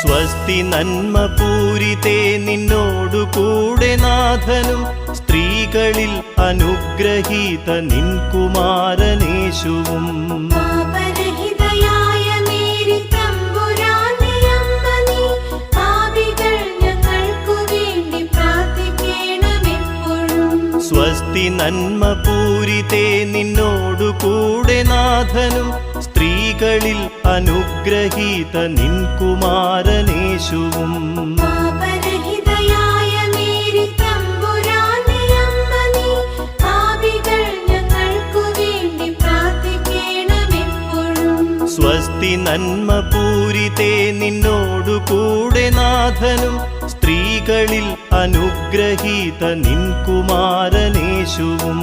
സ്വസ്തി നന്മ പൂരിതേ നിന്നോടു കൂടെ നാഥനും സ്ത്രീകളിൽ അനുഗ്രഹീത നിൻ കുമാരനേശുവും. സ്വസ്തി നന്മ പൂരിതേ നിന്നോടു കൂടെ നാഥനും സ്ത്രീകളിൽ അനുഗ്രഹീത നിൻ കുമാരനേശുവും. സ്വസ്തി നന്മ പൂരിതേ നിന്നോടു കൂടെ നാഥനും സ്ത്രീകളിൽ അനുഗ്രഹീത നിൻ കുമാരനേശുവും.